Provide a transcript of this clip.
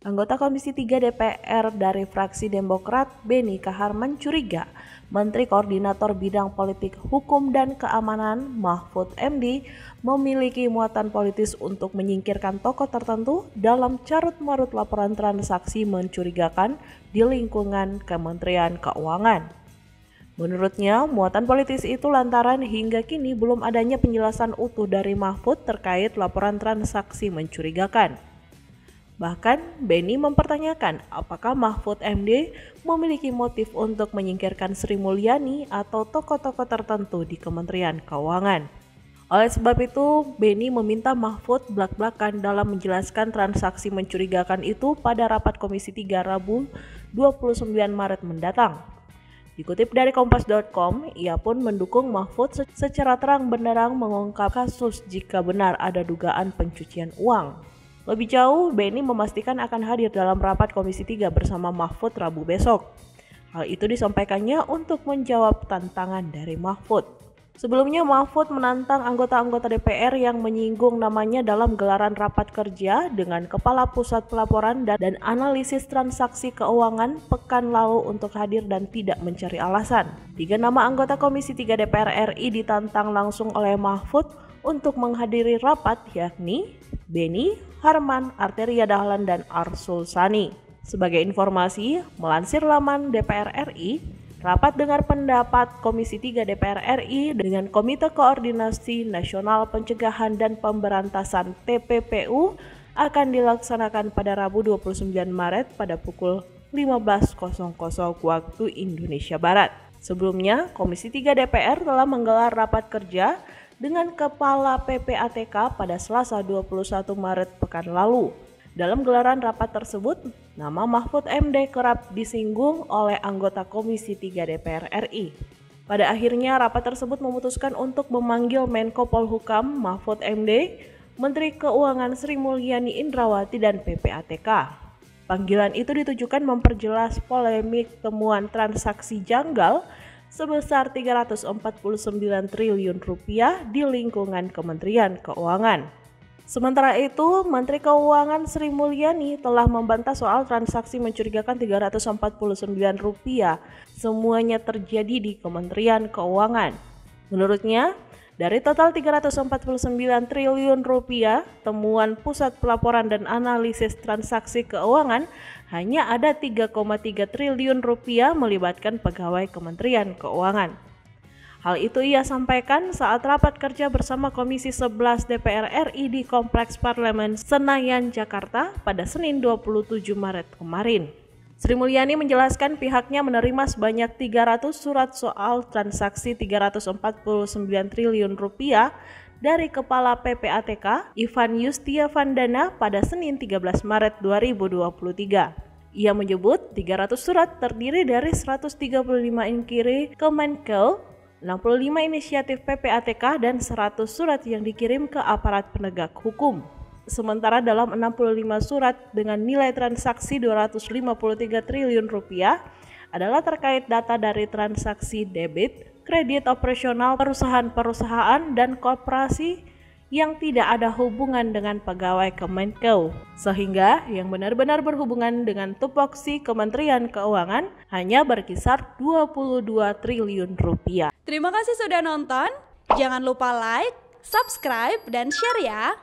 Anggota Komisi 3 DPR dari fraksi Demokrat, Beni Kaharman curiga Menteri Koordinator Bidang Politik Hukum dan Keamanan Mahfud MD memiliki muatan politis untuk menyingkirkan tokoh tertentu dalam carut-marut laporan transaksi mencurigakan di lingkungan Kementerian Keuangan. Menurutnya, muatan politis itu lantaran hingga kini belum adanya penjelasan utuh dari Mahfud terkait laporan transaksi mencurigakan. Bahkan, Beni mempertanyakan apakah Mahfud MD memiliki motif untuk menyingkirkan Sri Mulyani atau tokoh-tokoh tertentu di Kementerian Keuangan. Oleh sebab itu, Beni meminta Mahfud blak-blakan dalam menjelaskan transaksi mencurigakan itu pada rapat Komisi 3 Rabu 29 Maret mendatang. Dikutip dari Kompas.com, ia pun mendukung Mahfud secara terang benderang mengungkap kasus jika benar ada dugaan pencucian uang. Lebih jauh, Beni memastikan akan hadir dalam rapat Komisi 3 bersama Mahfud Rabu besok. Hal itu disampaikannya untuk menjawab tantangan dari Mahfud. Sebelumnya, Mahfud menantang anggota-anggota DPR yang menyinggung namanya dalam gelaran rapat kerja dengan Kepala Pusat Pelaporan dan Analisis Transaksi Keuangan pekan lalu untuk hadir dan tidak mencari alasan. 3 nama anggota Komisi 3 DPR RI ditantang langsung oleh Mahfud untuk menghadiri rapat, yakni Beni, Harman, Arteria Dahlan, dan Arsul Sani. Sebagai informasi, melansir laman DPR RI, rapat dengar pendapat Komisi 3 DPR RI dengan Komite Koordinasi Nasional Pencegahan dan Pemberantasan TPPU akan dilaksanakan pada Rabu 29 Maret pada pukul 15.00 waktu Indonesia Barat. Sebelumnya, Komisi 3 DPR telah menggelar rapat kerja dengan Kepala PPATK pada Selasa 21 Maret pekan lalu. Dalam gelaran rapat tersebut, nama Mahfud MD kerap disinggung oleh anggota Komisi 3 DPR RI. Pada akhirnya, rapat tersebut memutuskan untuk memanggil Menko Polhukam Mahfud MD, Menteri Keuangan Sri Mulyani Indrawati, dan PPATK. Panggilan itu ditujukan memperjelas polemik temuan transaksi janggal sebesar 349 triliun rupiah di lingkungan Kementerian Keuangan. Sementara itu, Menteri Keuangan Sri Mulyani telah membantah soal transaksi mencurigakan 349 rupiah semuanya terjadi di Kementerian Keuangan. Menurutnya, dari total 349 triliun rupiah, temuan Pusat Pelaporan dan Analisis Transaksi Keuangan hanya ada 3,3 triliun rupiah melibatkan pegawai Kementerian Keuangan. Hal itu ia sampaikan saat rapat kerja bersama Komisi 11 DPR RI di Kompleks Parlemen Senayan, Jakarta pada Senin 27 Maret kemarin. Sri Mulyani menjelaskan pihaknya menerima sebanyak 300 surat soal transaksi 349 triliun rupiah dari Kepala PPATK Ivan Yustiavandana pada Senin 13 Maret 2023. Ia menyebut 300 surat terdiri dari 135 inquiry Kemenkel, 65 inisiatif PPATK, dan 100 surat yang dikirim ke aparat penegak hukum. Sementara dalam 65 surat dengan nilai transaksi 253 triliun rupiah adalah terkait data dari transaksi debit, kredit operasional perusahaan-perusahaan dan koperasi yang tidak ada hubungan dengan pegawai Kemenko, sehingga yang benar-benar berhubungan dengan tupoksi Kementerian Keuangan hanya berkisar 22 triliun rupiah. Terima kasih sudah nonton, jangan lupa like, subscribe, dan share ya!